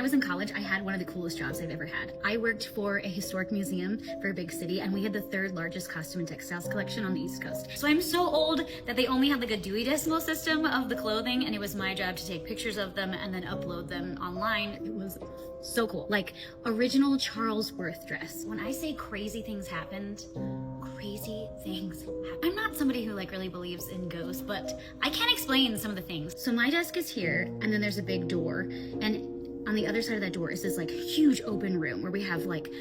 was in college, I had one of the coolest jobs I've ever had. I worked for a historic museum for a big city, and we had the third largest costume and textiles collection on the East Coast. So I'm so old that they only had like a Dewey Decimal System of the clothing, and it was my job to take pictures of them and then upload them online. It was so cool. Like original Charles Worth dress. When I say crazy things happened, crazy things happen. I'm not somebody who like really believes in ghosts, but I can explain some of the things. So my desk is here, and then there's a big door, and on the other side of that door is this like huge open room where we have like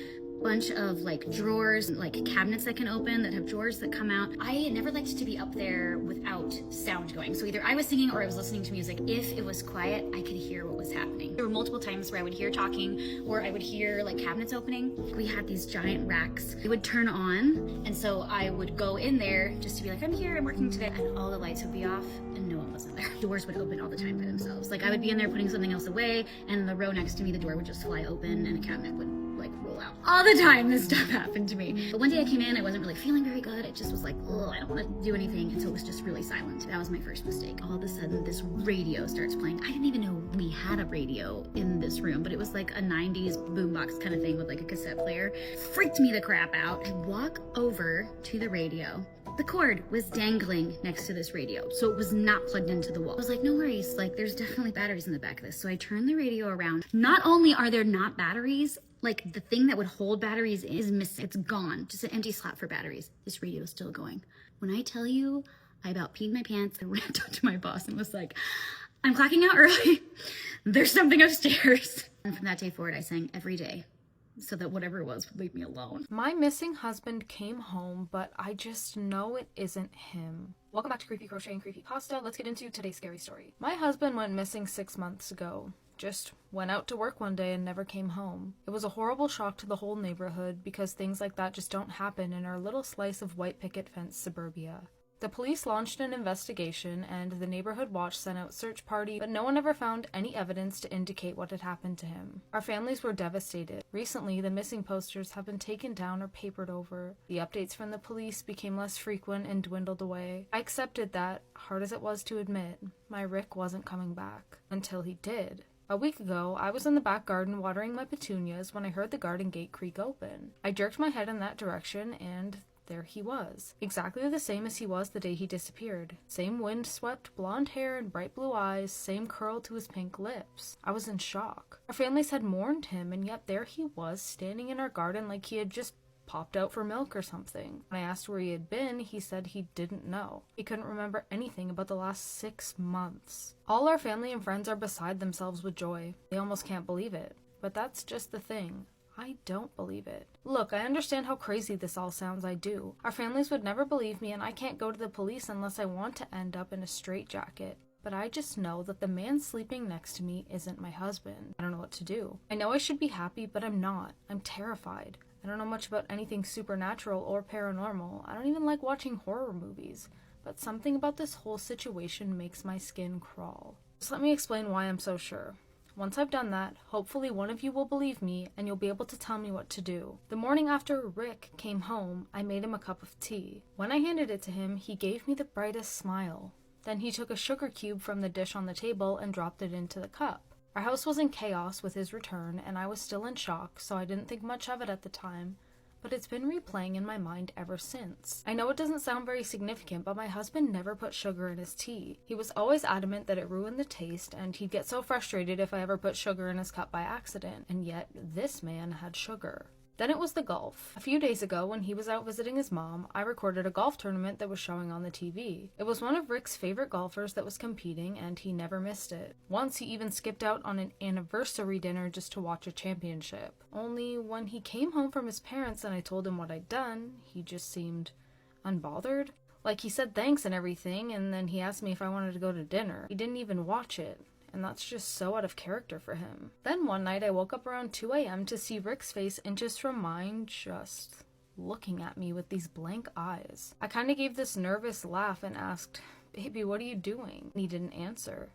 bunch of like drawers, like cabinets that can open that have drawers that come out. I never liked to be up there without sound going. So either I was singing or I was listening to music. If it was quiet, I could hear what was happening. There were multiple times where I would hear talking or I would hear like cabinets opening. We had these giant racks. They would turn on, and so I would go in there just to be like, I'm here, I'm working today, and all the lights would be off and no one was in there. Doors would open all the time by themselves. Like I would be in there putting something else away, and the row next to me, the door would just fly open and a cabinet would like roll out. All the time this stuff happened to me. But one day I came in, I wasn't really feeling very good. It just was like, oh, I don't want to do anything. And so it was just really silent. That was my first mistake. All of a sudden this radio starts playing. I didn't even know we had a radio in this room, but it was like a 90s boombox kind of thing with like a cassette player. Freaked me the crap out. I walk over to the radio. The cord was dangling next to this radio, so it was not plugged into the wall. I was like, no worries, like there's definitely batteries in the back of this. So I turned the radio around. Not only are there not batteries, like the thing that would hold batteries is missing. It's gone, just an empty slot for batteries. This radio is still going. When I tell you, I about peed my pants. I ran up to my boss and was like, I'm clocking out early. There's something upstairs. And from that day forward, I sang every day, so that whatever it was would leave me alone. My missing husband came home, but I just know it isn't him. Welcome back to Creepy Crochet and Creepy Pasta. Let's get into today's scary story. My husband went missing 6 months ago. Just went out to work one day and never came home. It was a horrible shock to the whole neighborhood because things like that just don't happen in our little slice of white picket fence suburbia. The police launched an investigation, and the neighborhood watch sent out search party, but no one ever found any evidence to indicate what had happened to him. Our families were devastated. Recently, the missing posters have been taken down or papered over. The updates from the police became less frequent and dwindled away. I accepted that, hard as it was to admit, my Rick wasn't coming back. Until he did. A week ago, I was in the back garden watering my petunias when I heard the garden gate creak open. I jerked my head in that direction, and there he was. Exactly the same as he was the day he disappeared. Same wind-swept blonde hair and bright blue eyes, same curl to his pink lips. I was in shock. Our families had mourned him, and yet there he was, standing in our garden like he had just popped out for milk or something. When I asked where he had been, he said he didn't know. He couldn't remember anything about the last 6 months. All our family and friends are beside themselves with joy. They almost can't believe it. But that's just the thing. I don't believe it. Look, I understand how crazy this all sounds, I do. Our families would never believe me, and I can't go to the police unless I want to end up in a straitjacket. But I just know that the man sleeping next to me isn't my husband. I don't know what to do. I know I should be happy, but I'm not. I'm terrified. I don't know much about anything supernatural or paranormal. I don't even like watching horror movies. But something about this whole situation makes my skin crawl. Just let me explain why I'm so sure. Once I've done that, hopefully one of you will believe me and you'll be able to tell me what to do. The morning after Rick came home, I made him a cup of tea. When I handed it to him, he gave me the brightest smile. Then he took a sugar cube from the dish on the table and dropped it into the cup. Our house was in chaos with his return, and I was still in shock, so I didn't think much of it at the time, but it's been replaying in my mind ever since. I know it doesn't sound very significant, but my husband never put sugar in his tea. He was always adamant that it ruined the taste, and he'd get so frustrated if I ever put sugar in his cup by accident, and yet this man had sugar. Then it was the golf. A few days ago, when he was out visiting his mom, I recorded a golf tournament that was showing on the TV. It was one of Rick's favorite golfers that was competing, and he never missed it. Once he even skipped out on an anniversary dinner just to watch a championship. Only when he came home from his parents and I told him what I'd done, he just seemed unbothered. Like he said thanks and everything, and then he asked me if I wanted to go to dinner. He didn't even watch it. And that's just so out of character for him. Then one night I woke up around 2 a.m. to see Rick's face inches from mine, just looking at me with these blank eyes. I kind of gave this nervous laugh and asked, "Baby, what are you doing?" And he didn't answer.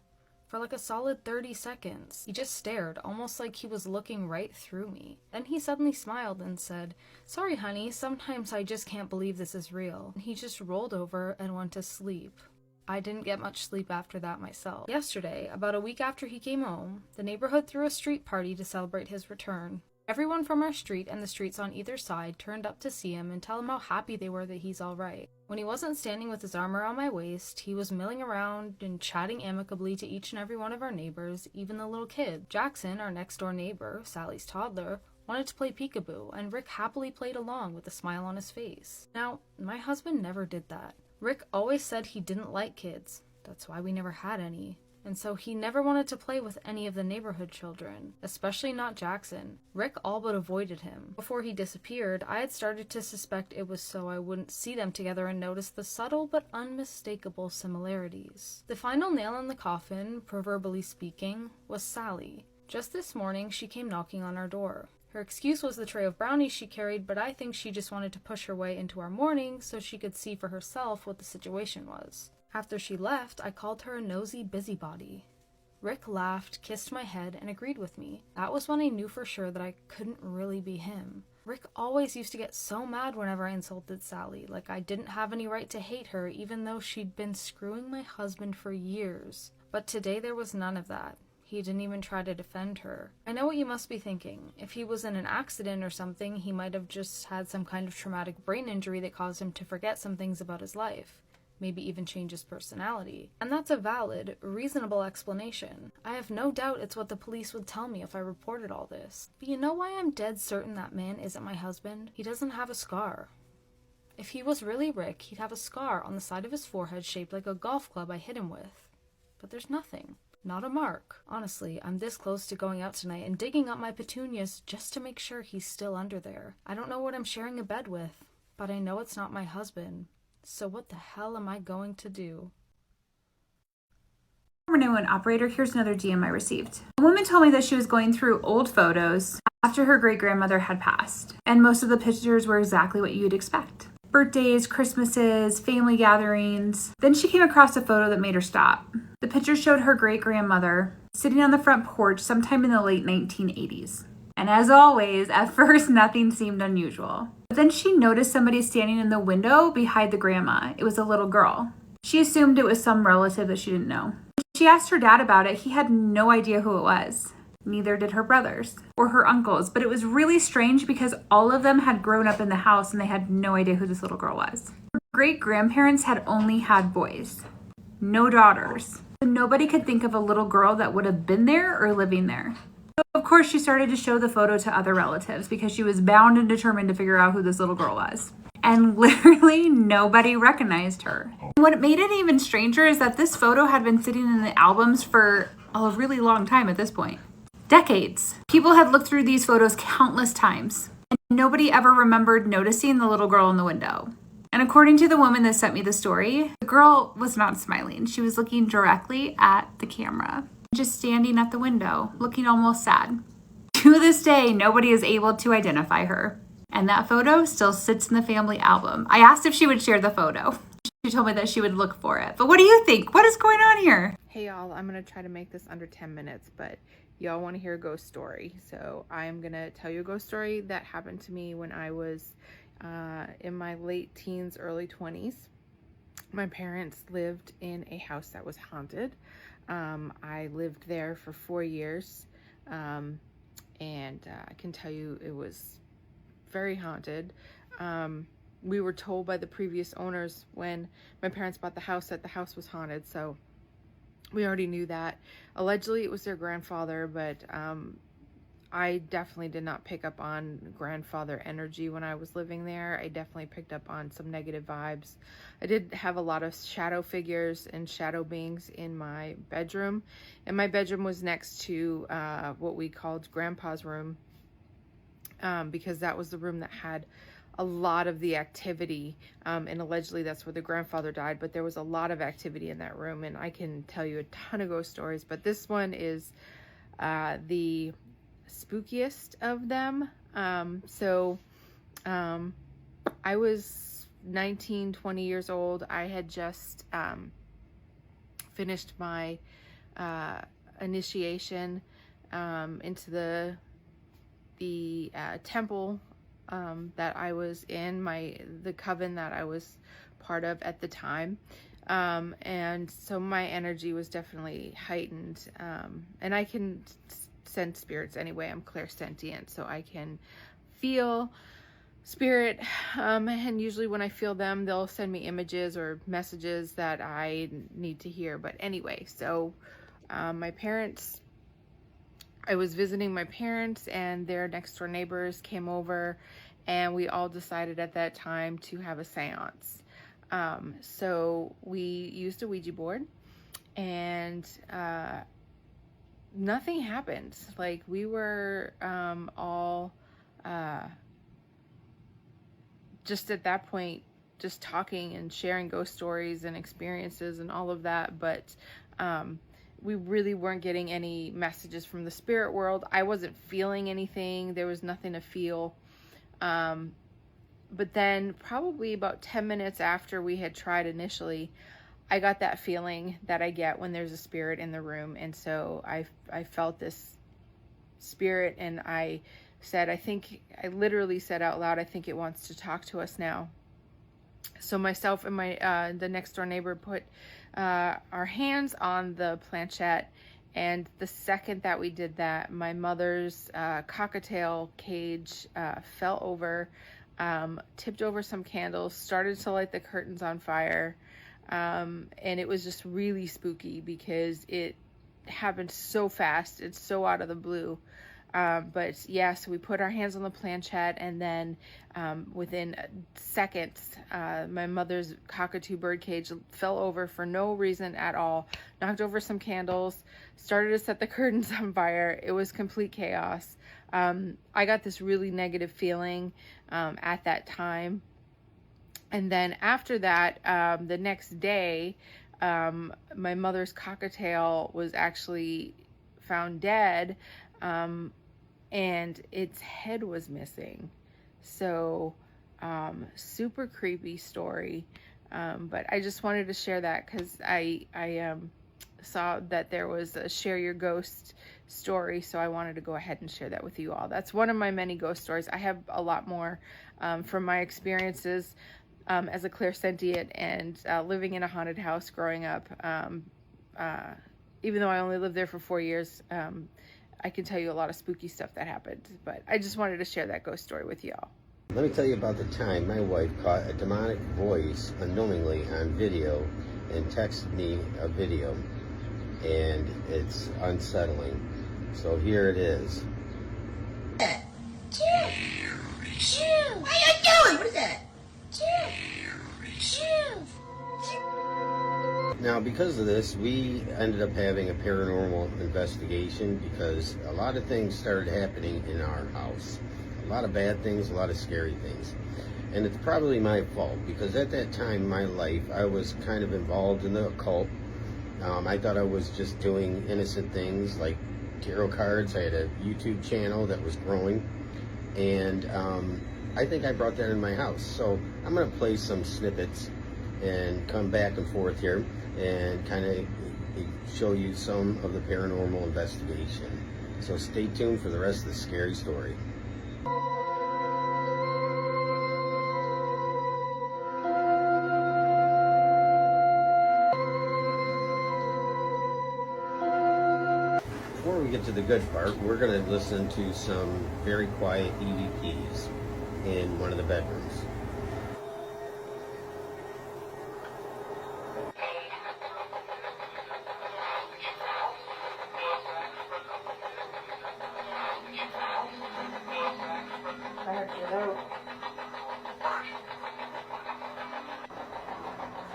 For like a solid 30 seconds. He just stared, almost like he was looking right through me. Then he suddenly smiled and said, "Sorry, honey, sometimes I just can't believe this is real." And he just rolled over and went to sleep. I didn't get much sleep after that myself. Yesterday, about a week after he came home, the neighborhood threw a street party to celebrate his return. Everyone from our street and the streets on either side turned up to see him and tell him how happy they were that he's alright. When he wasn't standing with his arm around my waist, he was milling around and chatting amicably to each and every one of our neighbors, even the little kid. Jackson, our next door neighbor, Sally's toddler, wanted to play peekaboo, and Rick happily played along with a smile on his face. Now, my husband never did that. Rick always said he didn't like kids. That's why we never had any. And so he never wanted to play with any of the neighborhood children, especially not Jackson. Rick all but avoided him. Before he disappeared, I had started to suspect it was so I wouldn't see them together and notice the subtle but unmistakable similarities. The final nail in the coffin, proverbially speaking, was Sally. Just this morning, she came knocking on our door. Her excuse was the tray of brownies she carried, but I think she just wanted to push her way into our morning so she could see for herself what the situation was. After she left, I called her a nosy busybody. Rick laughed, kissed my head, and agreed with me. That was when I knew for sure that I couldn't really be him. Rick always used to get so mad whenever I insulted Sally, like I didn't have any right to hate her even though she'd been screwing my husband for years. But today there was none of that. He didn't even try to defend her. I know what you must be thinking. If he was in an accident or something, he might have just had some kind of traumatic brain injury that caused him to forget some things about his life. Maybe even change his personality. And that's a valid, reasonable explanation. I have no doubt it's what the police would tell me if I reported all this. But you know why I'm dead certain that man isn't my husband? He doesn't have a scar. If he was really Rick, he'd have a scar on the side of his forehead shaped like a golf club I hit him with. But there's nothing. Not a mark. Honestly, I'm this close to going out tonight and digging up my petunias just to make sure he's still under there. I don't know what I'm sharing a bed with, but I know it's not my husband. So what the hell am I going to do? 911 operator, here's another DM I received. A woman told me that she was going through old photos after her great-grandmother had passed, and most of the pictures were exactly what you'd expect. Birthdays, Christmases, family gatherings. Then she came across a photo that made her stop. The picture showed her great-grandmother sitting on the front porch sometime in the late 1980s. And as always, at first nothing seemed unusual. But then she noticed somebody standing in the window behind the grandma. It was a little girl. She assumed it was some relative that she didn't know. She asked her dad about it. He had no idea who it was. Neither did her brothers or her uncles. But it was really strange because all of them had grown up in the house and they had no idea who this little girl was. Her great-grandparents had only had boys, no daughters. So nobody could think of a little girl that would have been there or living there. So of course, she started to show the photo to other relatives because she was bound and determined to figure out who this little girl was. And literally nobody recognized her. And what made it even stranger is that this photo had been sitting in the albums for a really long time at this point. Decades. People had looked through these photos countless times, and nobody ever remembered noticing the little girl in the window. And according to the woman that sent me the story, the girl was not smiling. She was looking directly at the camera, just standing at the window, looking almost sad. To this day, nobody is able to identify her. And that photo still sits in the family album. I asked if she would share the photo. She told me that she would look for it. But what do you think? What is going on here? Hey y'all, I'm gonna try to make this under 10 minutes, but y'all want to hear a ghost story. So I'm gonna tell you a ghost story that happened to me when I was in my late teens, early 20s. My parents lived in a house that was haunted. I lived there for 4 years, and I can tell you it was very haunted. We were told by the previous owners when my parents bought the house that the house was haunted, so we already knew that. Allegedly it was their grandfather, but I definitely did not pick up on grandfather energy when I was living there. I definitely picked up on some negative vibes. I did have a lot of shadow figures and shadow beings in my bedroom, and my bedroom was next to what we called Grandpa's room, because that was the room that had a lot of the activity, and allegedly that's where the grandfather died, but there was a lot of activity in that room, and I can tell you a ton of ghost stories, but this one is the spookiest of them. I was 19, 20 years old. I had just finished my initiation into the temple that I was in, the coven that I was part of at the time. And so my energy was definitely heightened. And I can sense spirits anyway. I'm clairsentient, so I can feel spirit. And usually when I feel them, they'll send me images or messages that I need to hear. But anyway, so my parents, I was visiting my parents, and their next door neighbors came over, and we all decided at that time to have a seance. So we used a Ouija board, and nothing happened. Like, we were all just at that point just talking and sharing ghost stories and experiences and all of that, but we really weren't getting any messages from the spirit world. I wasn't feeling anything. There was nothing to feel. But then probably about 10 minutes after we had tried initially, I got that feeling that I get when there's a spirit in the room. And so I felt this spirit, and I literally said out loud, I think it wants to talk to us now. So myself and the next door neighbor put our hands on the planchette, and the second that we did that, my mother's cockatiel cage fell over, tipped over some candles, started to light the curtains on fire, and it was just really spooky because it happened so fast. It's so out of the blue. But yeah, so we put our hands on the planchette, and then within seconds, my mother's cockatoo bird cage fell over for no reason at all, knocked over some candles, started to set the curtains on fire. It was complete chaos. I got this really negative feeling at that time. And then after that, the next day, my mother's cockatiel was actually found dead. And its head was missing. So, super creepy story. But I just wanted to share that because I saw that there was a share your ghost story. So I wanted to go ahead and share that with you all. That's one of my many ghost stories. I have a lot more from my experiences as a clairsentient and living in a haunted house growing up. Even though I only lived there for 4 years, I can tell you a lot of spooky stuff that happened, but I just wanted to share that ghost story with y'all. Let me tell you about the time my wife caught a demonic voice unknowingly on video and texted me a video, and it's unsettling. So here it is. What are you doing? What is that? Now, because of this, we ended up having a paranormal investigation because a lot of things started happening in our house. A lot of bad things, a lot of scary things. And it's probably my fault because at that time in my life, I was kind of involved in the occult. I thought I was just doing innocent things like tarot cards. I had a YouTube channel that was growing. And I think I brought that in my house. So I'm going to play some snippets and come back and forth here and kind of show you some of the paranormal investigation. So stay tuned for the rest of the scary story. Before we get to the good part, we're going to listen to some very quiet EVPs in one of the bedrooms.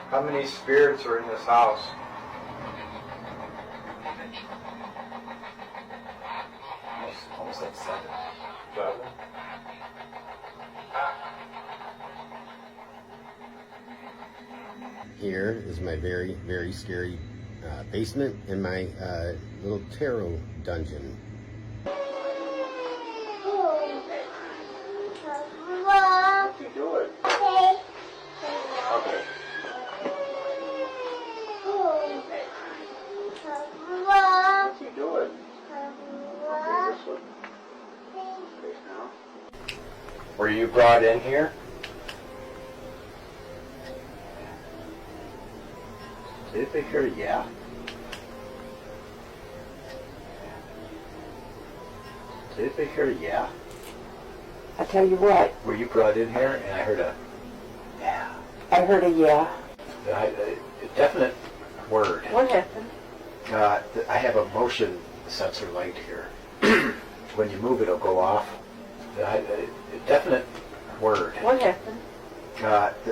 How many spirits are in this house? Almost like 7. 7? Here is my very, very scary basement and my little tarot dungeon. What's he doing? Okay. What's he doing? Okay, this one. Okay, now. Were you brought in here? Did they hear yeah? Did they hear yeah? I tell you what, Were you brought in here and I heard a yeah? I heard a yeah. A definite word. What happened? I have a motion sensor light here. When you move it, it'll go off. A definite word. What happened?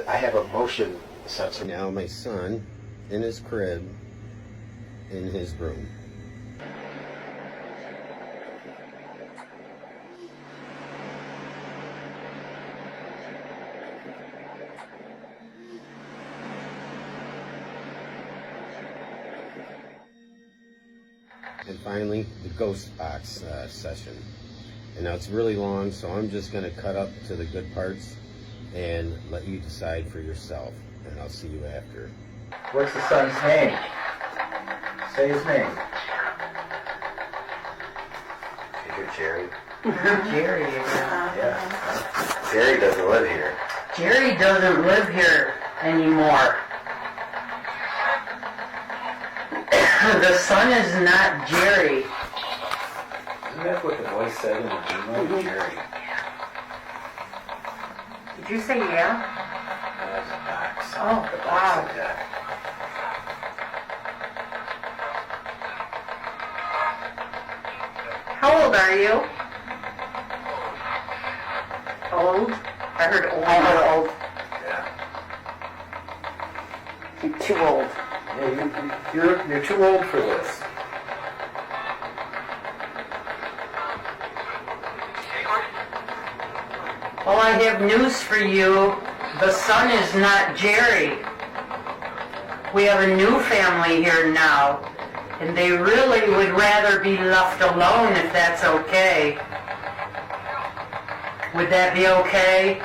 I have a motion sensor. Now my son in his crib, in his room. And finally, the ghost box session. And now it's really long, so I'm just going to cut up to the good parts and let you decide for yourself. And I'll see you after. What's the son's name? Say his name. Is it Jerry? Jerry. Yeah. Jerry doesn't live here. Jerry doesn't live here anymore. The son is not Jerry. Isn't that what the voice said in the email? Jerry. Did you say yeah? That's a box. Oh, The box wow. said that. How old are you? Old? I heard old. I heard old. Yeah. You're too old. Yeah, you're too old for this. Well, I have news for you. The son is not Jerry. We have a new family here now, and they really would rather be left alone if that's okay. Would that be okay?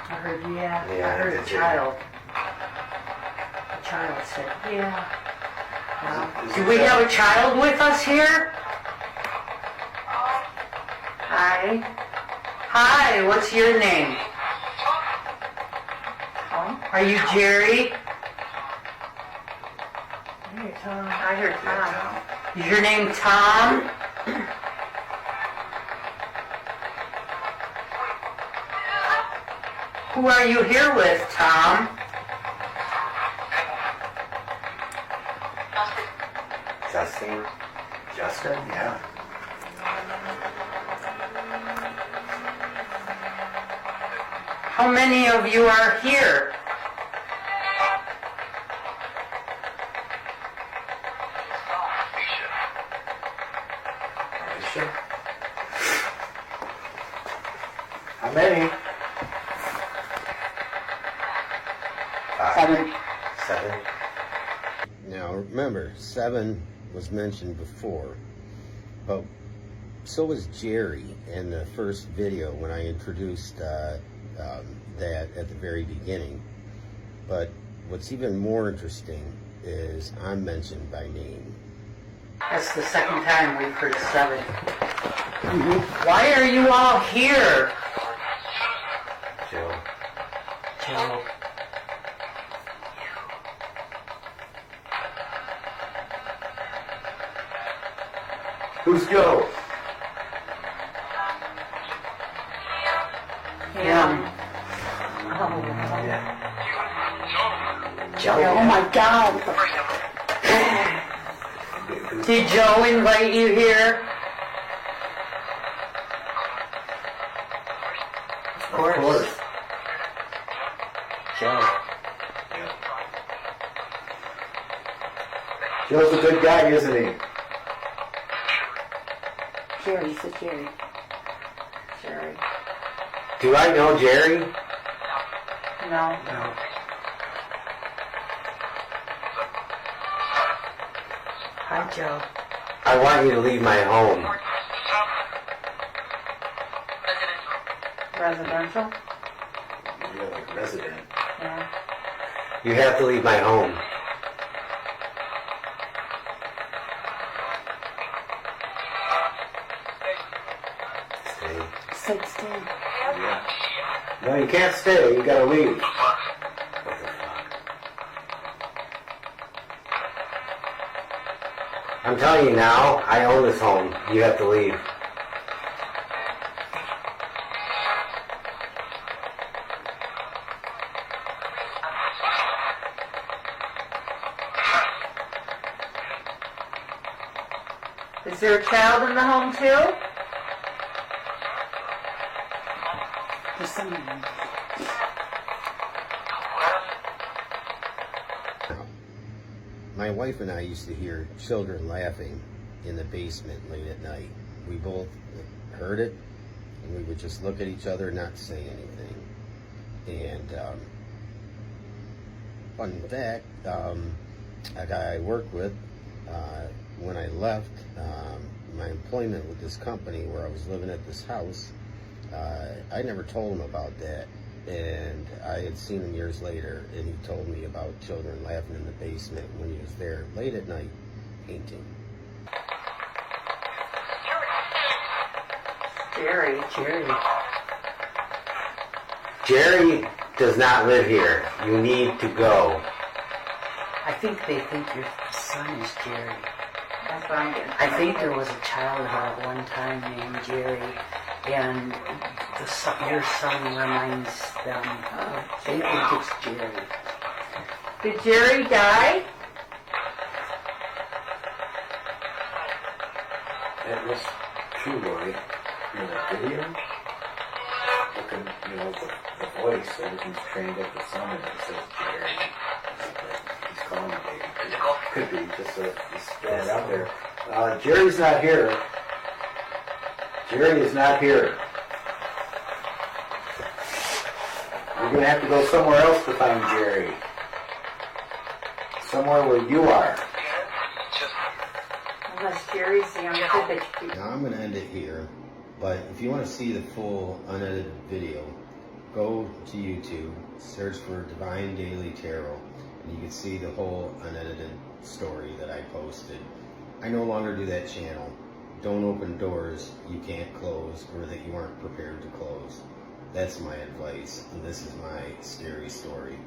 I heard yeah. Yeah, I heard I a did too. child. A child said yeah. Is Do it we that- have a child with us here? Hi. Hi, what's your name? Tom. Are you Jerry? I heard Tom. I heard Tom. Is your name Tom? Who are you here with, Tom? Justin? Justin? Yeah. How many of you are here? Alicia? How many? Seven. 7. Now remember, 7 was mentioned before, but so was Jerry in the first video when I introduced that at the very beginning. But what's even more interesting is I'm mentioned by name. That's the second time we've heard 7. Why are you all here? Joe. Joe. Who's Joe? Him. Joe. Oh my God. Did Joe invite you here? Of course. Joe. Joe's a good guy, isn't he? Jerry, said Jerry. Jerry. Do I know Jerry? No. No. Hi, Joe. I want you to leave my home. Residential? You're like resident. Yeah. You have to leave my home. can't stay. You gotta leave. I'm telling you now, I own this home. You have to leave. Is there a child in the home too? There's someone. My wife and I used to hear children laughing in the basement late at night. We both heard it, and we would just look at each other, not say anything. And fun fact, a guy I worked with, when I left my employment with this company where I was living at this house, I never told him about that. And I had seen him years later, and he told me about children laughing in the basement when he was there late at night painting. Jerry does not live here. You need to go. I think they think your son is Jerry. That's what I'm getting. I think there was a child here at one time named Jerry, and your son reminds them. They think it's Jerry. Did Jerry die? That was true, Lori. In the video, looking, the voice, everything's trained at the son, and it says Jerry. He's calling me baby. Could be just he's throwing it out there. Jerry's not here. Jerry is not here. You're going to have to go somewhere else to find Jerry. Somewhere where you are. Unless Jerry's the young kid that you keep. Now I'm going to end it here, but if you want to see the full unedited video, go to YouTube, search for Divine Daily Tarot, and you can see the whole unedited story that I posted. I no longer do that channel. Don't open doors you can't close or that you aren't prepared to close. That's my advice, and this is my scary story.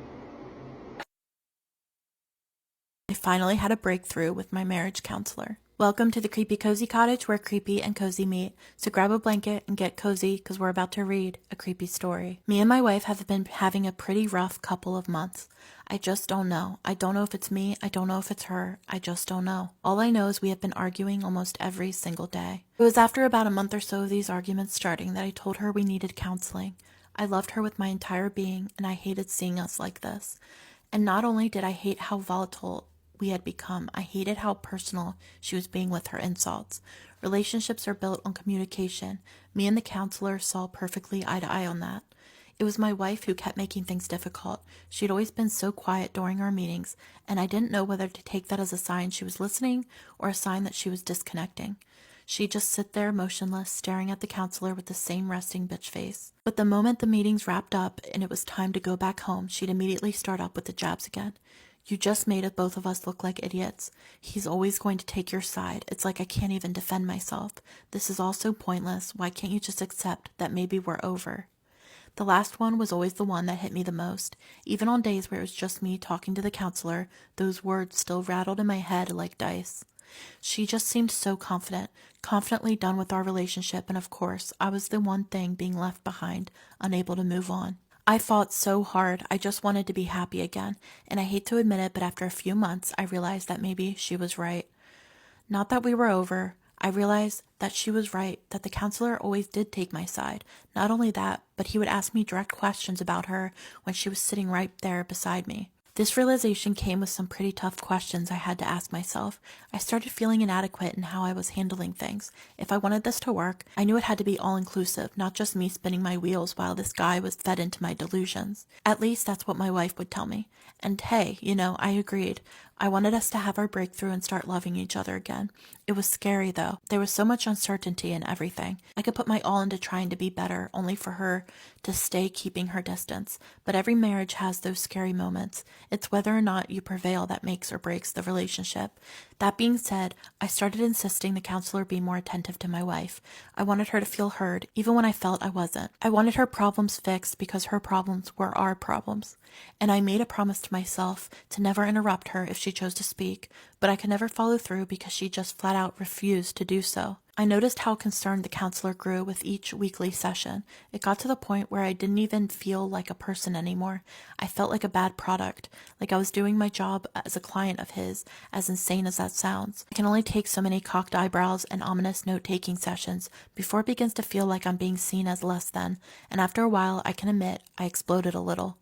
I finally had a breakthrough with my marriage counselor. Welcome to the Creepy Cozy Cottage where creepy and cozy meet. So grab a blanket and get cozy because we're about to read a creepy story. Me and my wife have been having a pretty rough couple of months. I just don't know. I don't know if it's me. I don't know if it's her. I just don't know. All I know is we have been arguing almost every single day. It was after about a month or so of these arguments starting that I told her we needed counseling. I loved her with my entire being and I hated seeing us like this. And not only did I hate how volatile we had become, I hated how personal she was being with her insults. Relationships are built on communication. Me and the counselor saw perfectly eye to eye on that. It was my wife who kept making things difficult. She'd always been so quiet during our meetings, and I didn't know whether to take that as a sign she was listening or a sign that she was disconnecting. She'd just sit there motionless, staring at the counselor with the same resting bitch face. But the moment the meetings wrapped up and it was time to go back home, she'd immediately start up with the jabs again. You just made both of us look like idiots. He's always going to take your side. It's like I can't even defend myself. This is all so pointless. Why can't you just accept that maybe we're over? The last one was always the one that hit me the most. Even on days where it was just me talking to the counselor, those words still rattled in my head like dice. She just seemed so confidently done with our relationship, and of course, I was the one thing being left behind, unable to move on. I fought so hard. I just wanted to be happy again, and I hate to admit it, but after a few months, I realized that maybe she was right. Not that we were over. I realized that she was right, that the counselor always did take my side. Not only that, but he would ask me direct questions about her when she was sitting right there beside me. This realization came with some pretty tough questions I had to ask myself. I started feeling inadequate in how I was handling things. If I wanted this to work, I knew it had to be all-inclusive, not just me spinning my wheels while this guy was fed into my delusions. At least that's what my wife would tell me. And hey, I agreed. I wanted us to have our breakthrough and start loving each other again. It was scary though. There was so much uncertainty in everything. I could put my all into trying to be better, only for her to stay keeping her distance. But every marriage has those scary moments. It's whether or not you prevail that makes or breaks the relationship. That being said, I started insisting the counselor be more attentive to my wife. I wanted her to feel heard, even when I felt I wasn't. I wanted her problems fixed because her problems were our problems. And I made a promise to myself to never interrupt her if she chose to speak, but I could never follow through because she just flat out refused to do so. I noticed how concerned the counselor grew with each weekly session. It got to the point where I didn't even feel like a person anymore. I felt like a bad product, like I was doing my job as a client of his, as insane as that sounds. I can only take so many cocked eyebrows and ominous note-taking sessions before it begins to feel like I'm being seen as less than, and after a while, I can admit, I exploded a little.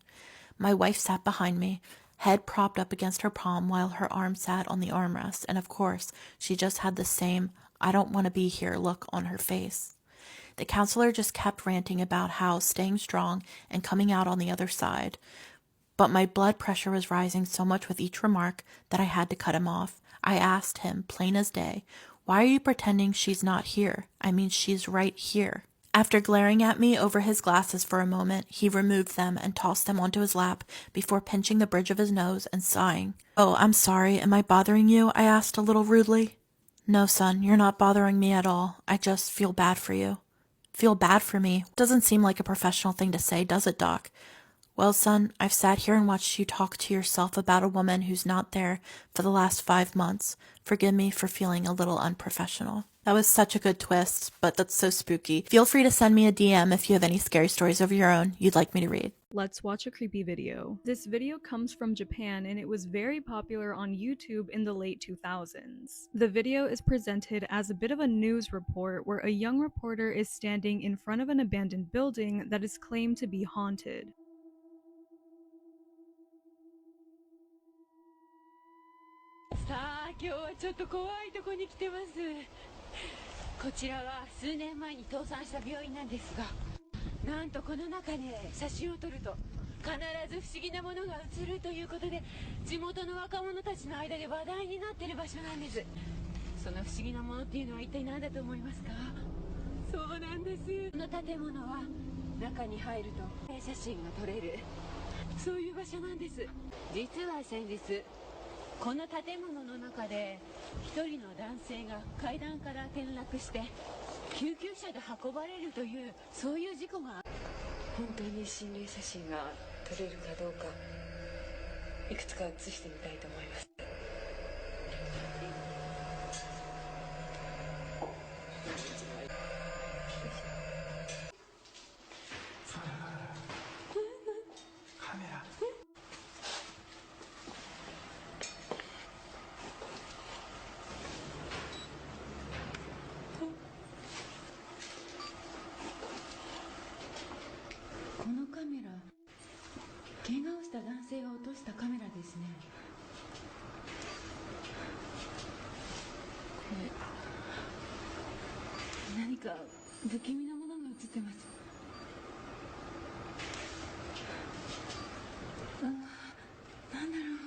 My wife sat behind me, head propped up against her palm while her arm sat on the armrest, and of course, she just had the same I don't want to be here look on her face. The counselor just kept ranting about how staying strong and coming out on the other side. But my blood pressure was rising so much with each remark that I had to cut him off. I asked him, plain as day, why are you pretending she's not here? I mean, she's right here. After glaring at me over his glasses for a moment, he removed them and tossed them onto his lap before pinching the bridge of his nose and sighing. Oh, I'm sorry. Am I bothering you? I asked a little rudely. No, son, you're not bothering me at all. I just feel bad for you. Feel bad for me? Doesn't seem like a professional thing to say, does it, Doc? Well, son, I've sat here and watched you talk to yourself about a woman who's not there for the last 5 months. Forgive me for feeling a little unprofessional. That was such a good twist, but that's so spooky. Feel free to send me a DM if you have any scary stories of your own you'd like me to read. Let's watch a creepy video. This video comes from Japan and it was very popular on YouTube in the late 2000s. The video is presented as a bit of a news report where a young reporter is standing in front of an abandoned building that is claimed to be haunted. さあ今日はちょっと怖いとこに来てます。こちらは数年前に倒産した病院なんですが、なんとこの中で写真を撮ると必ず不思議なものが映るということで、地元の若者たちの間で話題になっている場所なんです。その不思議なものっていうのは一体何だと思いますか？そうなんです。この建物は中に入ると写真が撮れる、そういう場所なんです。実は先日この建物の中で一人の男性が階段から転落して救急車で運ばれるというそういう事故が、本当に心霊写真が撮れるかどうかいくつか写してみたいと思います。このカメラ、怪我をした男性が落としたカメラですね。これ何か不気味なものが映ってます。なんだろう。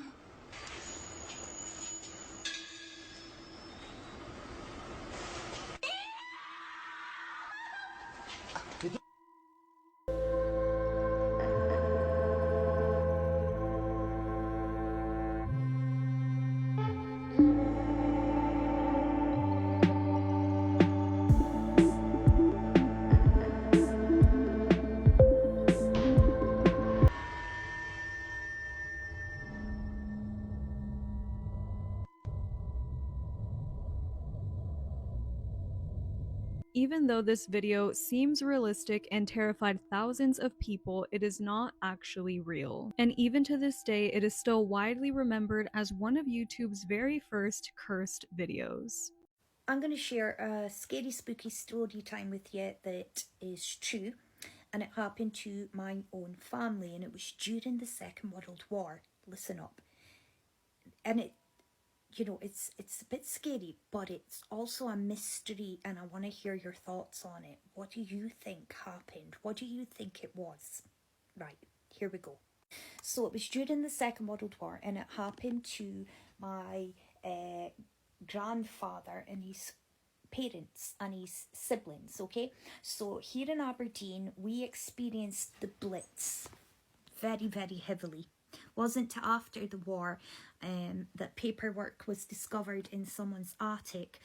Even though this video seems realistic and terrified thousands of people, it is not actually real. And even to this day, it is still widely remembered as one of YouTube's very first cursed videos. I'm going to share a scary spooky story time with you that is true, and it happened to my own family, and it was during the Second World War. Listen up. And it, you know, it's a bit scary, but it's also a mystery, and I want to hear your thoughts on it. What do you think happened? What do you think it was? Right, here we go. So it was during the Second World War, and it happened to my grandfather and his parents and his siblings, okay? So here in Aberdeen, we experienced the Blitz very, very heavily. Wasn't till after the war that paperwork was discovered in someone's attic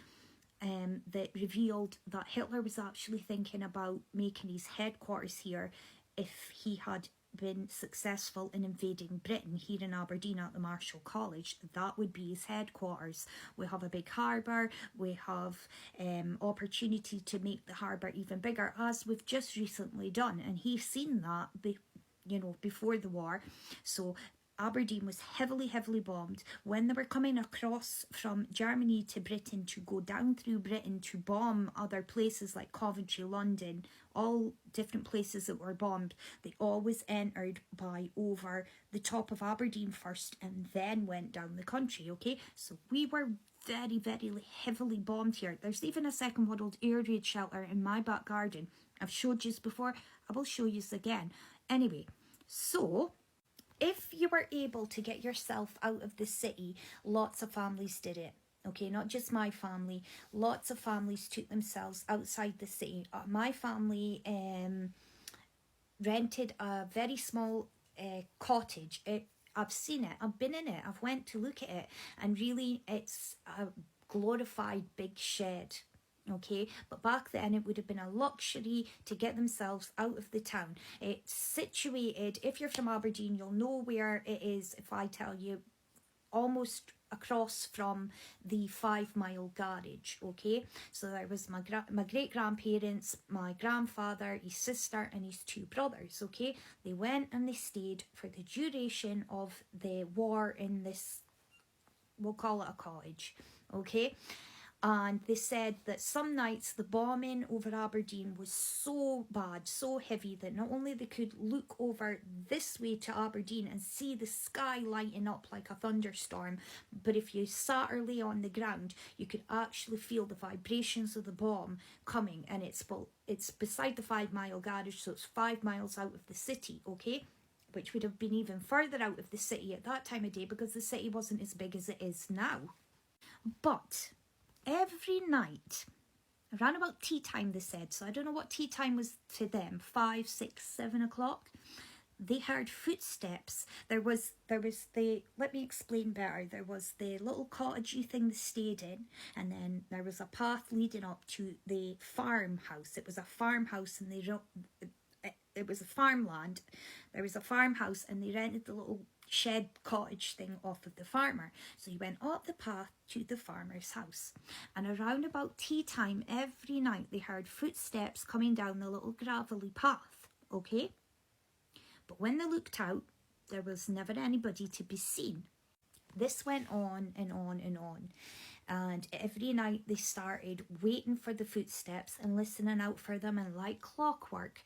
that revealed that Hitler was actually thinking about making his headquarters here if he had been successful in invading Britain here in Aberdeen at the Marshall College. That would be his headquarters. We have a big harbour, we have opportunity to make the harbour even bigger, as we've just recently done, and he's seen that before the war. So Aberdeen was heavily bombed. When they were coming across from Germany to Britain to go down through Britain to bomb other places like Coventry, London, all different places that were bombed, they always entered by over the top of Aberdeen first and then went down the country, okay? So we were very, very heavily bombed here. There's even a Second World air raid shelter in my back garden. I've showed you this before. I will show you this again. Anyway, so if you were able to get yourself out of the city, lots of families did it. Okay, not just my family. Lots of families took themselves outside the city. My family rented a very small cottage. I've seen it. I've been in it. I've went to look at it. And really, it's a glorified big shed. Okay, but back then it would have been a luxury to get themselves out of the town. It's situated, if you're from Aberdeen, you'll know where it is if I tell you, almost across from the 5 Mile garage. Okay, so there was my great grandparents, my grandfather, his sister and his 2 brothers. Okay, they went and they stayed for the duration of the war in this, we'll call it a cottage. Okay, and they said that some nights the bombing over Aberdeen was so bad, so heavy, that not only they could look over this way to Aberdeen and see the sky lighting up like a thunderstorm, but if you sat or lay on the ground, you could actually feel the vibrations of the bomb coming. And it's beside the 5 Mile garage, so it's 5 miles out of the city, okay? Which would have been even further out of the city at that time of day because the city wasn't as big as it is now. But every night, around about tea time they said, so I don't know what tea time was to them, 5, 6, 7 o'clock, they heard footsteps. There was the, let me explain better, there was the little cottagey thing they stayed in, and then there was a path leading up to the farmhouse. It was a farmhouse and it was a farmland. There was a farmhouse and they rented the little shed cottage thing off of the farmer. So he went up the path to the farmer's house, and around about tea time every night they heard footsteps coming down the little gravelly path. Okay, but when they looked out, there was never anybody to be seen. This went on and on and on, and every night they started waiting for the footsteps and listening out for them, and like clockwork,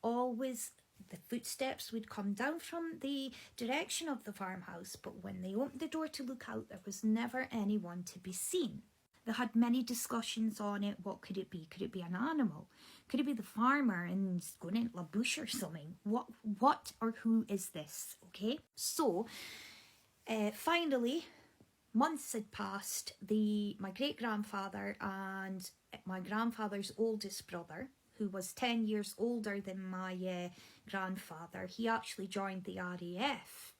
always the footsteps would come down from the direction of the farmhouse, but when they opened the door to look out, there was never anyone to be seen. They had many discussions on it. What could it be? Could it be an animal? Could it be the farmer and he's going into a bush or something? What or who is this? Okay, so finally, months had passed. My great-grandfather and my grandfather's oldest brother, who was 10 years older than my grandfather, he actually joined the RAF,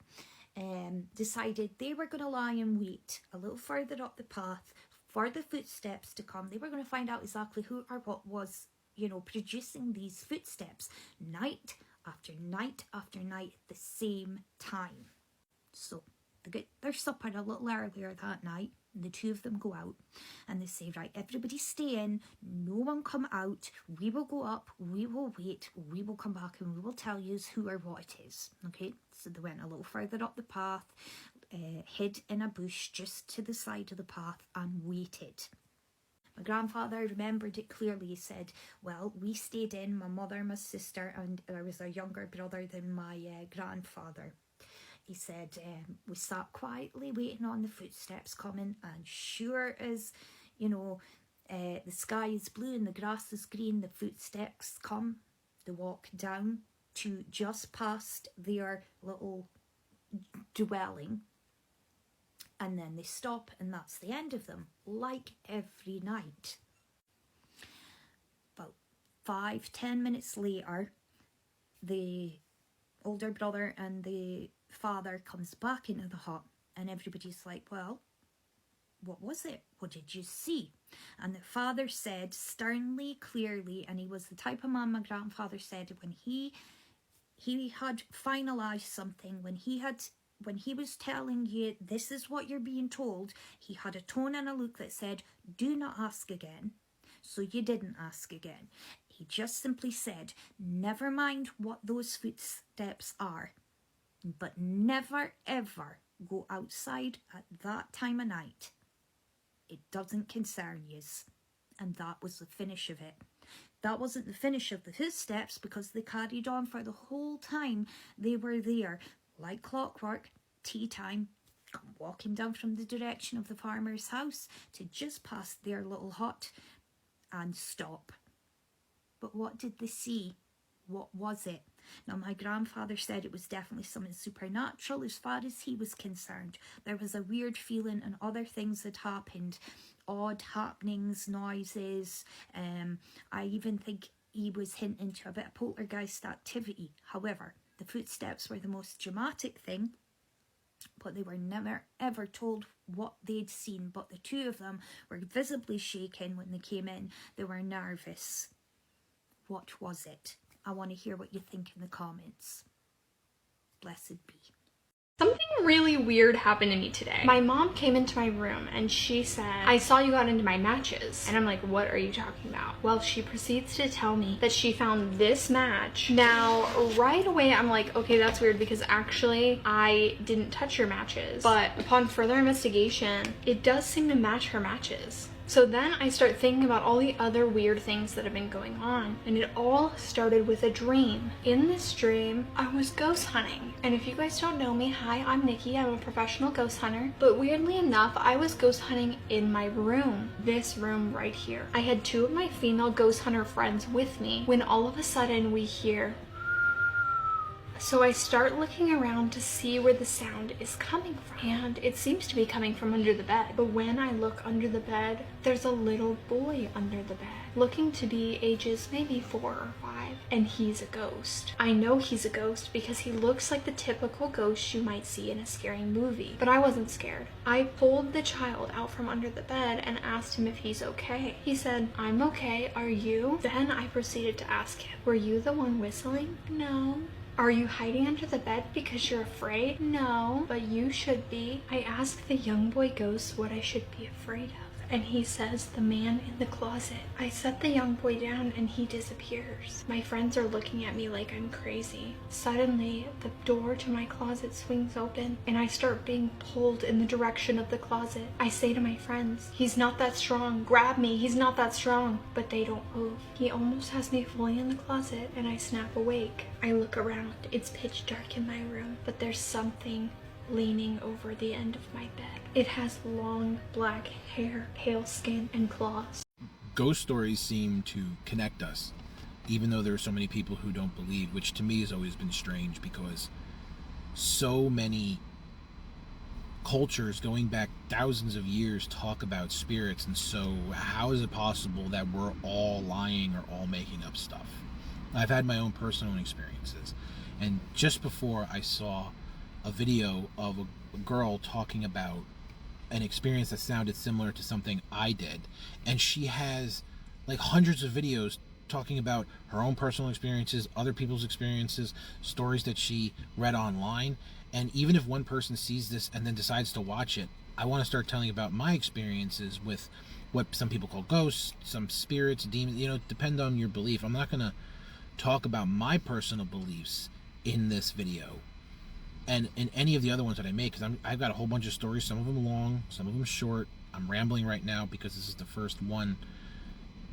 decided they were going to lie and wait a little further up the path for the footsteps to come. They were going to find out exactly who or what was, producing these footsteps night after night after night at the same time. So they get their supper a little earlier that night. And the 2 of them go out and they say, right, everybody stay in, no one come out, we will go up, we will wait, we will come back and we will tell you who or what it is. Okay, so they went a little further up the path, hid in a bush just to the side of the path and waited. My grandfather remembered it clearly. He said, well, we stayed in, my mother, my sister, and there was a younger brother than my grandfather. He said, we sat quietly waiting on the footsteps coming, and sure as, the sky is blue and the grass is green, the footsteps come. They walk down to just past their little dwelling, and then they stop, and that's the end of them, like every night. About 5-10 minutes later, the older brother and the father comes back into the hut, and everybody's like, well, what was it? What did you see? And the father said sternly, clearly, and he was the type of man my grandfather said when he had finalized something, when he was telling you this is what you're being told, he had a tone and a look that said, do not ask again. So you didn't ask again. He just simply said, never mind what those footsteps are, but never ever go outside at that time of night. It doesn't concern yous. And that was the finish of it. That wasn't the finish of the footsteps, because they carried on for the whole time they were there, like clockwork, tea time, come walking down from the direction of the farmer's house to just past their little hut and stop. But what did they see? What was it? Now, my grandfather said it was definitely something supernatural as far as he was concerned. There was a weird feeling and other things that happened. Odd happenings, noises. I even think he was hinting to a bit of poltergeist activity. However, the footsteps were the most dramatic thing, but they were never ever told what they'd seen. But the two of them were visibly shaken when they came in. They were nervous. What was it? I want to hear what you think in the comments. Blessed be. Something really weird happened to me today. My mom came into my room and she said, I saw you got into my matches. And I'm like, what are you talking about? Well, she proceeds to tell me that she found this match. Now, right away, I'm like, okay, that's weird because actually I didn't touch your matches. But upon further investigation, it does seem to match her matches. So then I start thinking about all the other weird things that have been going on, and it all started with a dream. In this dream, I was ghost hunting. And if you guys don't know me, hi, I'm Nikki. I'm a professional ghost hunter. But weirdly enough, I was ghost hunting in my room. This room right here. I had two of my female ghost hunter friends with me when all of a sudden we hear. So I start looking around to see where the sound is coming from, and it seems to be coming from under the bed. But when I look under the bed, there's a little boy under the bed, looking to be ages maybe 4 or 5, and he's a ghost. I know he's a ghost because he looks like the typical ghost you might see in a scary movie. But I wasn't scared. I pulled the child out from under the bed and asked him if he's okay. He said, I'm okay, are you? Then I proceeded to ask him, were you the one whistling? No. Are you hiding under the bed because you're afraid? No, but you should be. I asked the young boy ghost what I should be afraid of, and he says the man in the closet. I set the young boy down and he disappears. My friends are looking at me like I'm crazy. Suddenly, the door to my closet swings open and I start being pulled in the direction of the closet. I say to my friends, he's not that strong, grab me, he's not that strong. But they don't move. He almost has me fully in the closet and I snap awake. I look around, it's pitch dark in my room, but there's something leaning over the end of my bed. It has long black hair, pale skin, and claws. Ghost stories seem to connect us, even though there are so many people who don't believe, which to me has always been strange because so many cultures going back thousands of years talk about spirits, and so how is it possible that we're all lying or all making up stuff? I've had my own personal experiences, and just before I saw a video of a girl talking about an experience that sounded similar to something I did, and she has like hundreds of videos talking about her own personal experiences, other people's experiences, stories that she read online. And even if one person sees this and then decides to watch it, I want to start telling about my experiences with what some people call ghosts, some spirits, demons, depend on your belief. I'm not going to talk about my personal beliefs in this video and in any of the other ones that I make, because I've got a whole bunch of stories, some of them long, some of them short. I'm rambling right now because this is the first one.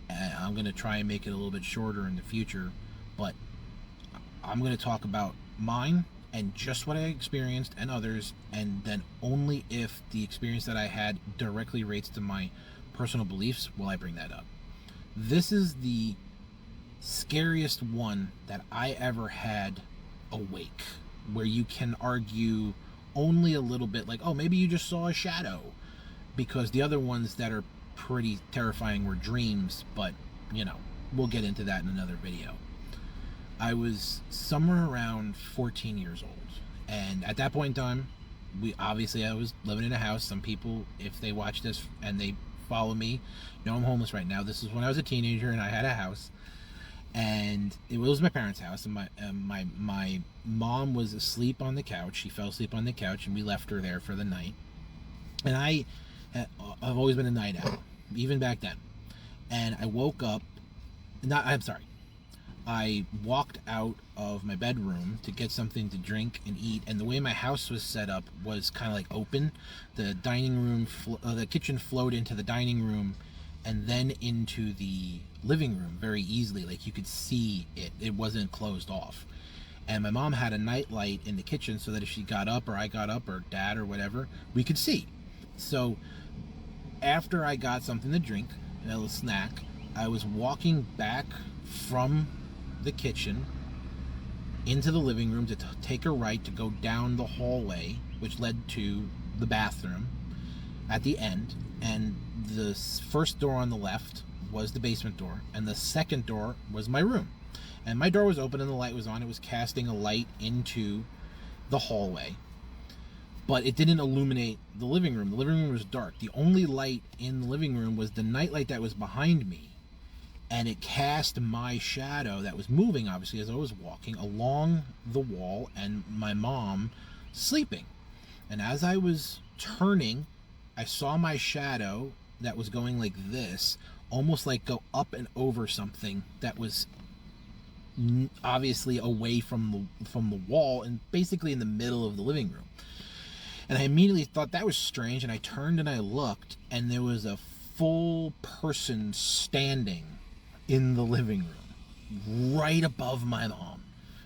I'm going to try and make it a little bit shorter in the future, but I'm going to talk about mine and just what I experienced and others, and then only if the experience that I had directly relates to my personal beliefs will I bring that up. This is the scariest one that I ever had awake, where you can argue only a little bit like, oh, maybe you just saw a shadow, because the other ones that are pretty terrifying were dreams, but you know, we'll get into that in another video. I was somewhere around 14 years old, and at that point in time, I was living in a house. Some people, if they watch this and they follow me, know I'm homeless right now. This is when I was a teenager and I had a house, and it was my parents' house, and my mom was asleep on the couch. She fell asleep on the couch, and we left her there for the night. And I've always been a night owl, even back then. And I woke up, I walked out of my bedroom to get something to drink and eat, and the way my house was set up was kind of like open. The dining room, the kitchen flowed into the dining room and then into the living room very easily. Like you could see it. It wasn't closed off. And my mom had a night light in the kitchen so that if she got up or I got up or dad or whatever, we could see. So after I got something to drink, a little snack, I was walking back from the kitchen into the living room to take a right to go down the hallway, which led to the bathroom at the end. And the first door on the left was the basement door, and the second door was my room. And my door was open and the light was on. It was casting a light into the hallway, but it didn't illuminate the living room. The living room was dark. The only light in the living room was the nightlight that was behind me, and it cast my shadow that was moving, obviously, as I was walking along the wall, and my mom sleeping. And as I was turning, I saw my shadow that was going like this, almost like go up and over something that was obviously away from the wall and basically in the middle of the living room. And I immediately thought that was strange, and I turned and I looked, and there was a full person standing in the living room right above my mom,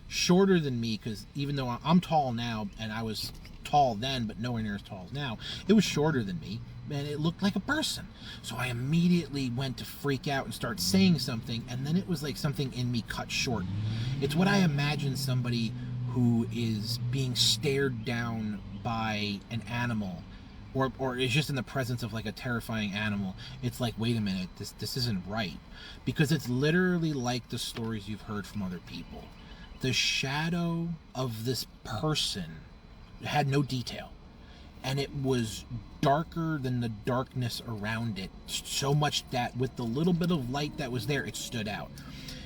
shorter than me, because even though I'm tall now, and I was tall then but nowhere near as tall as now, it was shorter than me, and it looked like a person. So I immediately went to freak out and start saying something, and then it was like something in me cut short. It's what I imagine somebody who is being stared down by an animal, or is just in the presence of like a terrifying animal. It's like, wait a minute, this isn't right, because it's literally like the stories you've heard from other people. The shadow of this person had no detail, and it was darker than the darkness around it, so much that with the little bit of light that was there, it stood out.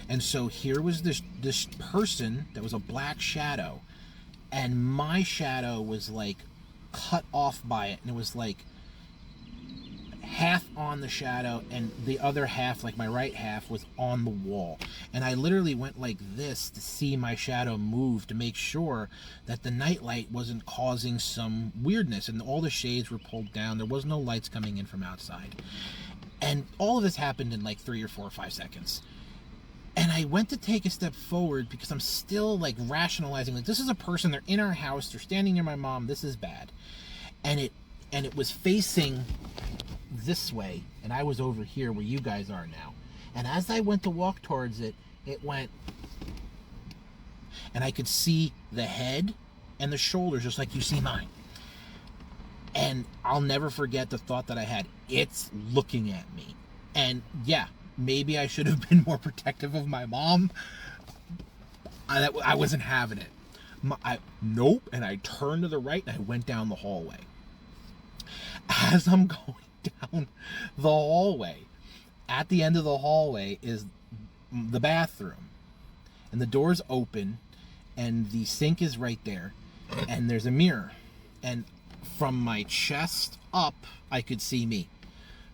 And so here was this person that was a black shadow, and my shadow was like cut off by it, and it was like half on the shadow and the other half, like my right half, was on the wall. And I literally went like this to see my shadow move, to make sure that the nightlight wasn't causing some weirdness, and all the shades were pulled down. There was no lights coming in from outside, and all of this happened in like 3 or 4 or 5 seconds. And I went to take a step forward because I'm still like rationalizing, like, this is a person, they're in our house, they're standing near my mom, this is bad. And it was facing this way, and I was over here where you guys are now. And as I went to walk towards it, it went, and I could see the head and the shoulders just like you see mine. And I'll never forget the thought that I had, it's looking at me. And yeah, maybe I should have been more protective of my mom. I wasn't having it. Nope. And I turned to the right and I went down the hallway. As I'm going down the hallway, at the end of the hallway is the bathroom. And the door's open, and the sink is right there, and there's a mirror. And from my chest up, I could see me.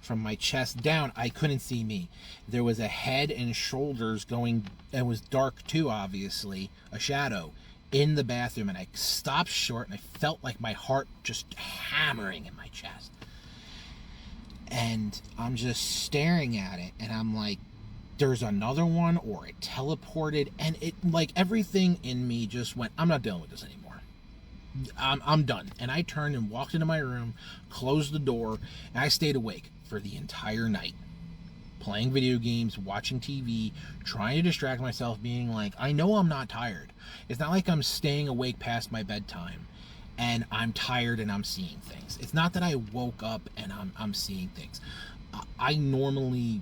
From my chest down, I couldn't see me. There was a head and shoulders going, and it was dark too, obviously, a shadow in the bathroom. And I stopped short, and I felt like my heart just hammering in my chest. And I'm just staring at it, and I'm like, there's another one, or it teleported, and it, like, everything in me just went, I'm not dealing with this anymore. I'm done. And I turned and walked into my room, closed the door, and I stayed awake for the entire night, playing video games, watching TV, trying to distract myself, being like, I know I'm not tired. It's not like I'm staying awake past my bedtime. and I'm tired and I'm seeing things. It's not that I woke up and I'm seeing things. I normally,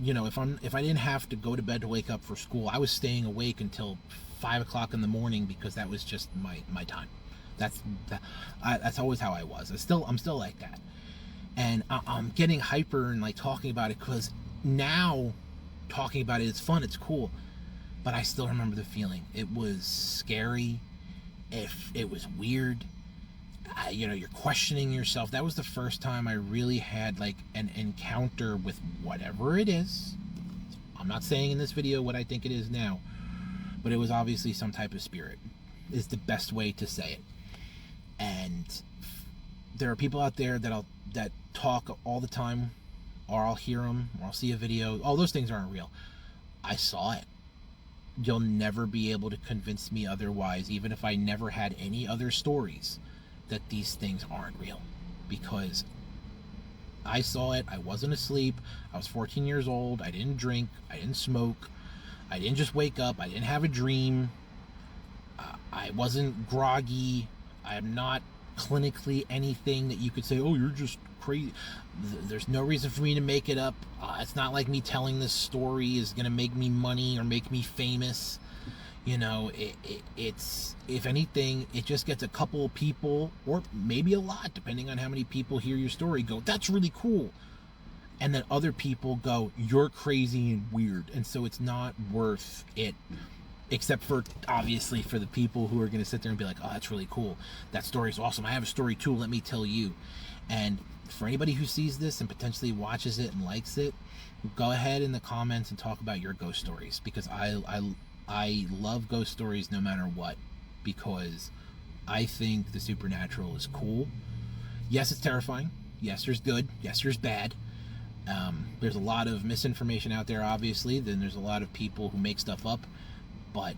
you know, if I didn't have to go to bed to wake up for school, I was staying awake until 5 o'clock in the morning because that was just my time. That's always how I was. I'm still like that, and I'm getting hyper and like talking about it because now talking about it, it's fun, it's cool, but I still remember the feeling. It was scary. It was weird. You know, you're questioning yourself. That was the first time I really had like an encounter with whatever it is. I'm not saying in this video what I think it is now, but it was obviously some type of spirit, is the best way to say it. And there are people out there that talk all the time, or I'll hear them, or I'll see a video. Oh, those things aren't real. I saw it. You'll never be able to convince me otherwise, even if I never had any other stories, that these things aren't real. Because I saw it. I wasn't asleep. I was 14 years old. I didn't drink. I didn't smoke. I didn't just wake up. I didn't have a dream. I wasn't groggy. I am not clinically anything that you could say, oh, you're just crazy. There's no reason for me to make it up. It's not like me telling this story is going to make me money or make me famous. You know, it's, if anything, it just gets a couple of people, or maybe a lot, depending on how many people hear your story, go, that's really cool. And then other people go, you're crazy and weird. And so it's not worth it. Except for, obviously, for the people who are going to sit there and be like, oh, that's really cool. That story's awesome. I have a story too. Let me tell you. And for anybody who sees this and potentially watches it and likes it, go ahead in the comments and talk about your ghost stories. Because I love ghost stories no matter what. Because I think the supernatural is cool. Yes, it's terrifying. Yes, there's good. Yes, there's bad. There's a lot of misinformation out there, obviously. Then there's a lot of people who make stuff up. But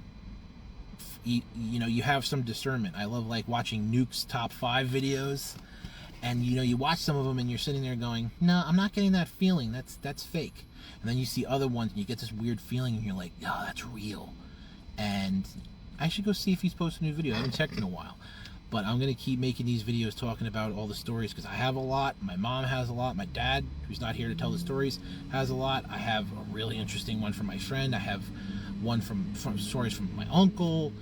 you know, you have some discernment. I love like watching Nuke's top 5 videos, and you know, you watch some of them and you're sitting there going, no, I'm not getting that feeling. That's fake. And then you see other ones and you get this weird feeling and you're like, oh, that's real. And I should go see if he's posted a new video. I haven't checked in a while, but I'm gonna keep making these videos talking about all the stories because I have a lot. My mom has a lot. My dad, who's not here to tell the stories, has a lot. I have a really interesting one from my friend. I have one from stories from my uncle,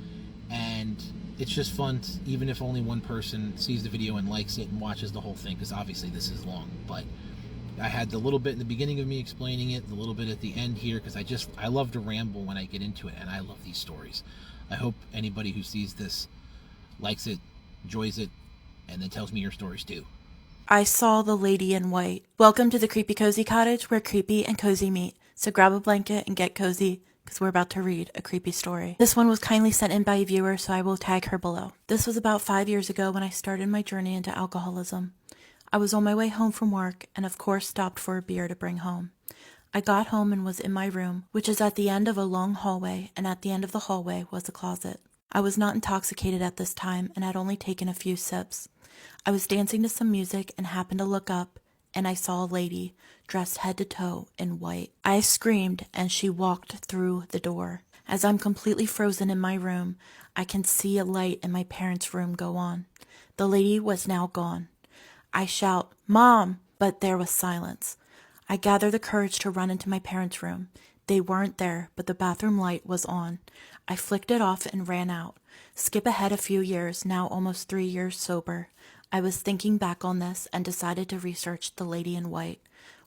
and it's just fun even if only one person sees the video and likes it and watches the whole thing, because obviously this is long. But I had the little bit in the beginning of me explaining it, the little bit at the end here, because I love to ramble when I get into it, and I love these stories. I hope anybody who sees this likes it, enjoys it, and then tells me your stories too. I saw the lady in white. Welcome to the Creepy Cozy Cottage, where creepy and cozy meet. So grab a blanket and get cozy, because we're about to read a creepy story. This one was kindly sent in by a viewer, so I will tag her below. This was about 5 years ago when I started my journey into alcoholism. I was on my way home from work and of course stopped for a beer to bring home. I got home and was in my room, which is at the end of a long hallway, and at the end of the hallway was a closet. I was not intoxicated at this time and had only taken a few sips. I was dancing to some music and happened to look up, and I saw a lady dressed head to toe in white. I screamed and she walked through the door. As I'm completely frozen in my room, I can see a light in my parents' room go on. The lady was now gone. I shout, "Mom!" but there was silence. I gather the courage to run into my parents' room. They weren't there, but the bathroom light was on. I flicked it off and ran out. Skip ahead a few years, now almost 3 years sober. I was thinking back on this and decided to research the lady in white.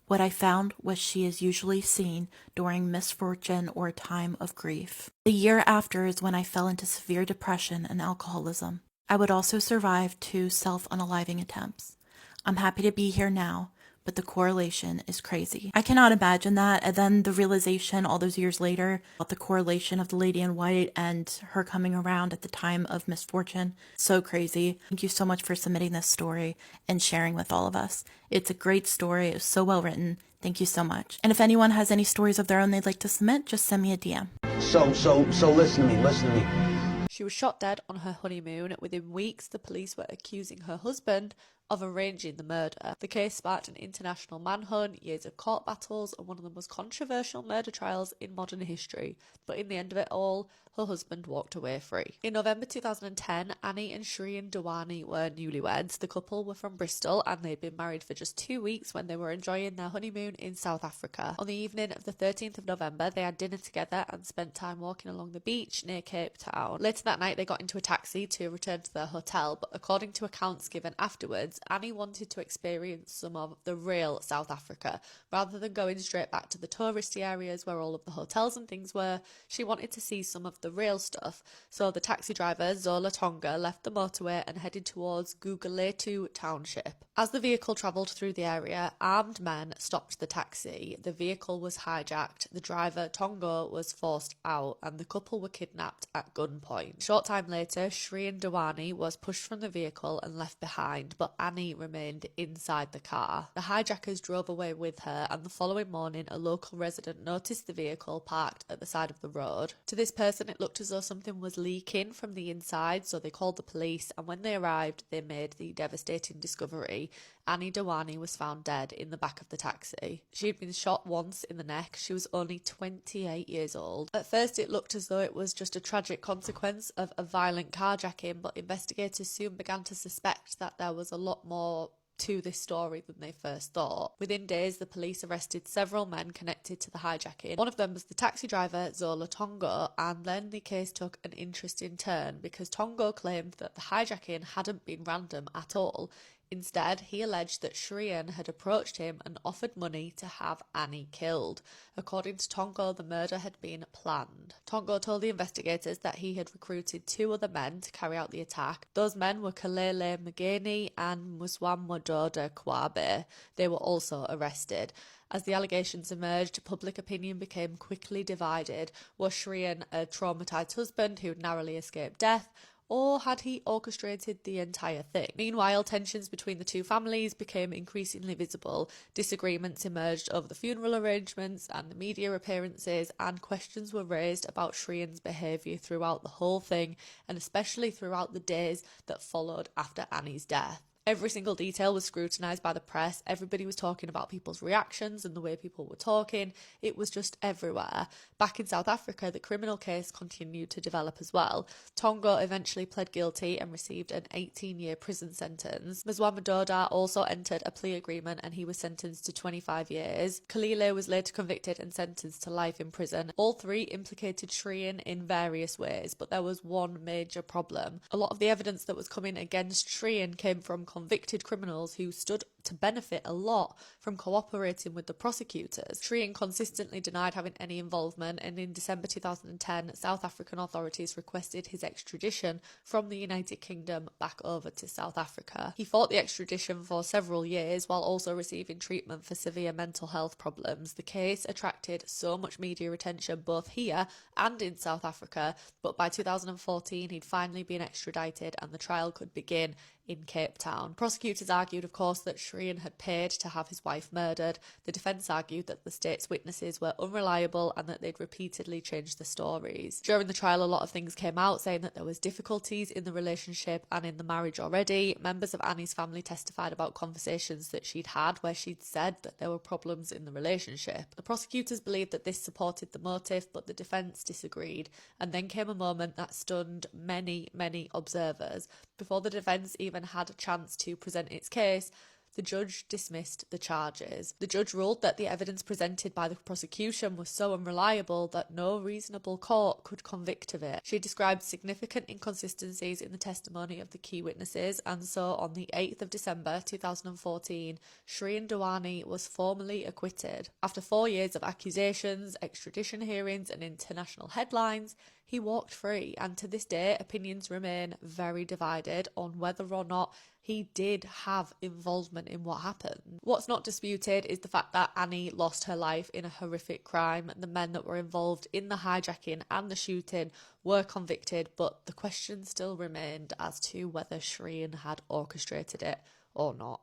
What I found was she is usually seen during misfortune or a time of grief. The year after is when I fell into severe depression and alcoholism. I would also survive 2 self-unaliving attempts. I'm happy to be here now, but the correlation is crazy. I cannot imagine that, and then the realization all those years later about the correlation of the lady in white and her coming around at the time of misfortune. So crazy. Thank you so much for submitting this story and sharing with all of us. It's a great story. It was so well written. Thank you so much. And if anyone has any stories of their own they'd like to submit, just send me a DM. So listen to me. She was shot dead on her honeymoon. Within weeks, the police were accusing her husband of arranging the murder. The case sparked an international manhunt, years of court battles, and one of the most controversial murder trials in modern history. But in the end of it all, her husband walked away free. In November 2010, Annie and Shreen Dewani were newlyweds. The couple were from Bristol and they'd been married for just 2 weeks when they were enjoying their honeymoon in South Africa. On the evening of the 13th of November, they had dinner together and spent time walking along the beach near Cape Town. Later that night, they got into a taxi to return to their hotel, but according to accounts given afterwards, Annie wanted to experience some of the real South Africa. Rather than going straight back to the touristy areas where all of the hotels and things were, she wanted to see some of the real stuff. So the taxi driver, Zola Tonga, left the motorway and headed towards Guguletu Township. As the vehicle travelled through the area, armed men stopped the taxi. The vehicle was hijacked, the driver, Tonga, was forced out, and the couple were kidnapped at gunpoint. A short time later, Shreen Dewani was pushed from the vehicle and left behind, but Annie remained inside the car. The hijackers drove away with her, and the following morning, a local resident noticed the vehicle parked at the side of the road. To this person, it looked as though something was leaking from the inside, so they called the police, and when they arrived, they made the devastating discovery. Annie Dewani was found dead in the back of the taxi. She had been shot once in the neck. She was only 28 years old. At first, it looked as though it was just a tragic consequence of a violent carjacking, but investigators soon began to suspect that there was a lot more to this story than they first thought. Within days, the police arrested several men connected to the hijacking. One of them was the taxi driver, Zola Tonga, and then the case took an interesting turn because Tonga claimed that the hijacking hadn't been random at all. Instead, he alleged that Shreen had approached him and offered money to have Annie killed. According to Tonga, the murder had been planned. Tonga told the investigators that he had recruited 2 other men to carry out the attack. Those men were Kalele Mageni and Muswamwadoda Kwabe. They were also arrested. As the allegations emerged, public opinion became quickly divided. Was Shreen a traumatised husband who narrowly escaped death, or had he orchestrated the entire thing? Meanwhile, tensions between the two families became increasingly visible. Disagreements emerged over the funeral arrangements and the media appearances, and questions were raised about Shreen's behaviour throughout the whole thing, and especially throughout the days that followed after Annie's death. Every single detail was scrutinised by the press. Everybody was talking about people's reactions and the way people were talking. It was just everywhere. Back in South Africa, the criminal case continued to develop as well. Tonga eventually pled guilty and received an 18-year prison sentence. Muswamwadoda also entered a plea agreement and he was sentenced to 25 years. Kalile was later convicted and sentenced to life in prison. All 3 implicated Shreen in various ways, but there was one major problem. A lot of the evidence that was coming against Shreen came from convicted criminals who stood to benefit a lot from cooperating with the prosecutors. Shreen consistently denied having any involvement, and in December 2010, South African authorities requested his extradition from the United Kingdom back over to South Africa. He fought the extradition for several years while also receiving treatment for severe mental health problems. The case attracted so much media attention both here and in South Africa, but by 2014 he'd finally been extradited and the trial could begin in Cape Town. Prosecutors argued, of course, that Shreen had paid to have his wife murdered. The defence argued that the state's witnesses were unreliable and that they'd repeatedly changed the stories. During the trial, a lot of things came out, saying that there was difficulties in the relationship and in the marriage already. Members of Annie's family testified about conversations that she'd had where she'd said that there were problems in the relationship. The prosecutors believed that this supported the motive, but the defence disagreed. And then came a moment that stunned many, many observers. Before the defence even had a chance to present its case, the judge dismissed the charges. The judge ruled that the evidence presented by the prosecution was so unreliable that no reasonable court could convict of it. She described significant inconsistencies in the testimony of the key witnesses, and so on the 8th of December 2014, Shreen Dewani was formally acquitted. After 4 years of accusations, extradition hearings and international headlines, he walked free, and to this day opinions remain very divided on whether or not he did have involvement in what happened. What's not disputed is the fact that Annie lost her life in a horrific crime. The men that were involved in the hijacking and the shooting were convicted, but the question still remained as to whether Shreen had orchestrated it or not.